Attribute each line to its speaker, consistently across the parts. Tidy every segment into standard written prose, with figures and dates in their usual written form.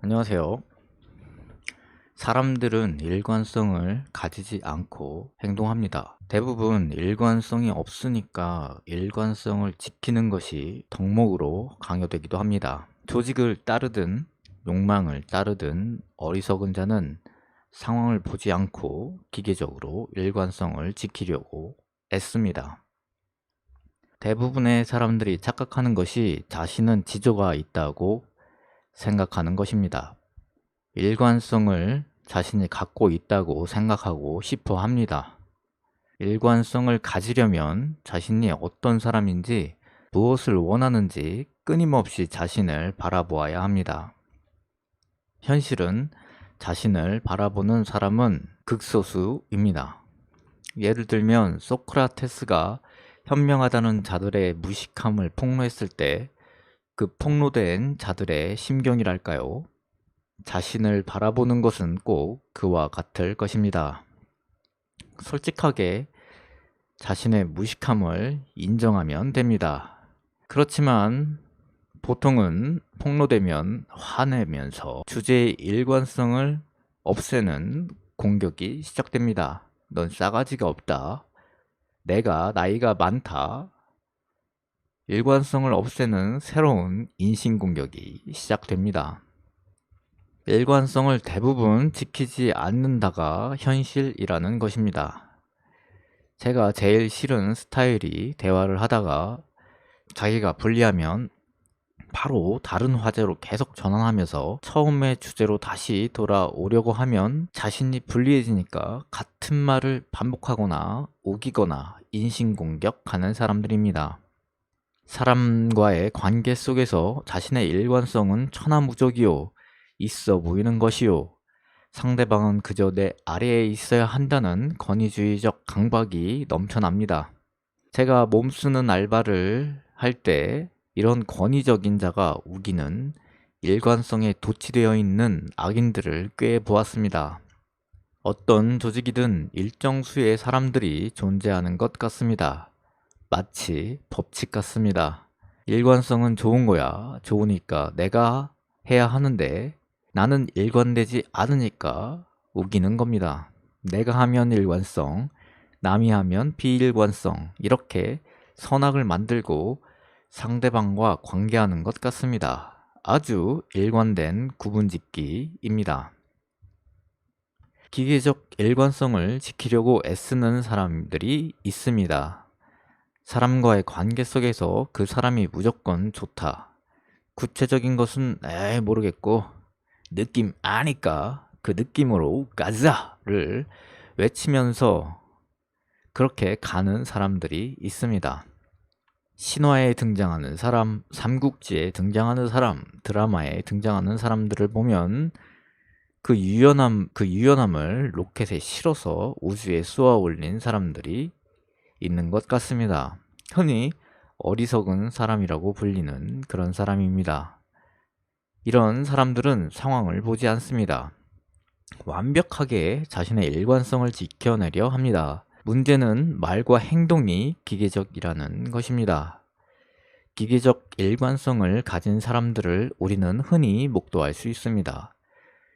Speaker 1: 안녕하세요. 사람들은 일관성을 가지지 않고 행동합니다. 대부분 일관성이 없으니까 일관성을 지키는 것이 덕목으로 강요되기도 합니다. 조직을 따르든 욕망을 따르든 어리석은 자는 상황을 보지 않고 기계적으로 일관성을 지키려고 애씁니다. 대부분의 사람들이 착각하는 것이 자신은 지조가 있다고 생각하는 것입니다. 일관성을 자신이 갖고 있다고 생각하고 싶어 합니다. 일관성을 가지려면 자신이 어떤 사람인지, 무엇을 원하는지 끊임없이 자신을 바라보아야 합니다. 현실은 자신을 바라보는 사람은 극소수입니다. 예를 들면 소크라테스가 현명하다는 자들의 무식함을 폭로했을 때 그 폭로된 자들의 심경이랄까요? 자신을 바라보는 것은 꼭 그와 같을 것입니다. 솔직하게 자신의 무식함을 인정하면 됩니다. 그렇지만 보통은 폭로되면 화내면서 주제의 일관성을 없애는 공격이 시작됩니다. 넌 싸가지가 없다. 내가 나이가 많다. 일관성을 없애는 새로운 인신공격이 시작됩니다. 일관성을 대부분 지키지 않는다가 현실이라는 것입니다. 제가 제일 싫은 스타일이 대화를 하다가 자기가 불리하면 바로 다른 화제로 계속 전환하면서 처음의 주제로 다시 돌아오려고 하면 자신이 불리해지니까 같은 말을 반복하거나 우기거나 인신공격하는 사람들입니다. 사람과의 관계 속에서 자신의 일관성은 천하무적이요, 있어 보이는 것이요, 상대방은 그저 내 아래에 있어야 한다는 권위주의적 강박이 넘쳐납니다. 제가 몸쓰는 알바를 할 때 이런 권위적인 자가 우기는 일관성에 도취되어 있는 악인들을 꽤 보았습니다. 어떤 조직이든 일정 수의 사람들이 존재하는 것 같습니다. 마치 법칙 같습니다. 일관성은 좋은 거야. 좋으니까 내가 해야 하는데 나는 일관되지 않으니까 우기는 겁니다. 내가 하면 일관성, 남이 하면 비일관성, 이렇게 선악을 만들고 상대방과 관계하는 것 같습니다. 아주 일관된 구분짓기입니다. 기계적 일관성을 지키려고 애쓰는 사람들이 있습니다. 사람과의 관계 속에서 그 사람이 무조건 좋다. 구체적인 것은 모르겠고 느낌 아니까 그 느낌으로 가자를 외치면서 그렇게 가는 사람들이 있습니다. 신화에 등장하는 사람, 삼국지에 등장하는 사람, 드라마에 등장하는 사람들을 보면 그 유연함을 로켓에 실어서 우주에 쏘아 올린 사람들이 있는 것 같습니다. 흔히 어리석은 사람이라고 불리는 그런 사람입니다. 이런 사람들은 상황을 보지 않습니다. 완벽하게 자신의 일관성을 지켜내려 합니다. 문제는 말과 행동이 기계적이라는 것입니다. 기계적 일관성을 가진 사람들을 우리는 흔히 목도할 수 있습니다.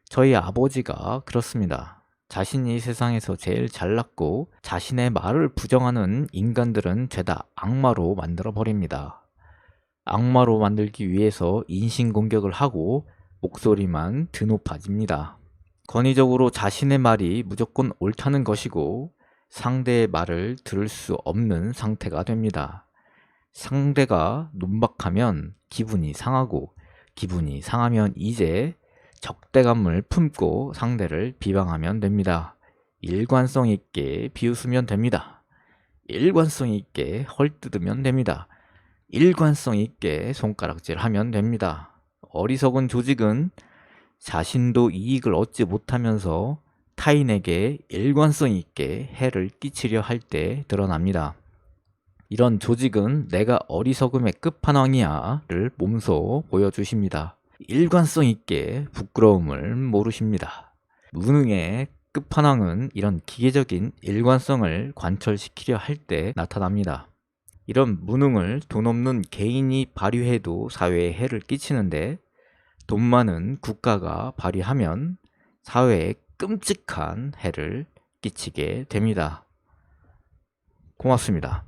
Speaker 1: 저희 아버지가 그렇습니다. 자신이 세상에서 제일 잘났고 자신의 말을 부정하는 인간들은 죄다 악마로 만들어 버립니다. 악마로 만들기 위해서 인신공격을 하고 목소리만 드높아집니다. 권위적으로 자신의 말이 무조건 옳다는 것이고 상대의 말을 들을 수 없는 상태가 됩니다. 상대가 논박하면 기분이 상하고 기분이 상하면 이제 적대감을 품고 상대를 비방하면 됩니다. 일관성 있게 비웃으면 됩니다. 일관성 있게 헐뜯으면 됩니다. 일관성 있게 손가락질하면 됩니다. 어리석은 조직은 자신도 이익을 얻지 못하면서 타인에게 일관성 있게 해를 끼치려 할 때 드러납니다. 이런 조직은 내가 어리석음의 끝판왕이야를 몸소 보여주십니다. 일관성 있게 부끄러움을 모르십니다. 무능의 끝판왕은 이런 기계적인 일관성을 관철시키려 할 때 나타납니다. 이런 무능을 돈 없는 개인이 발휘해도 사회에 해를 끼치는데 돈 많은 국가가 발휘하면 사회에 끔찍한 해를 끼치게 됩니다. 고맙습니다.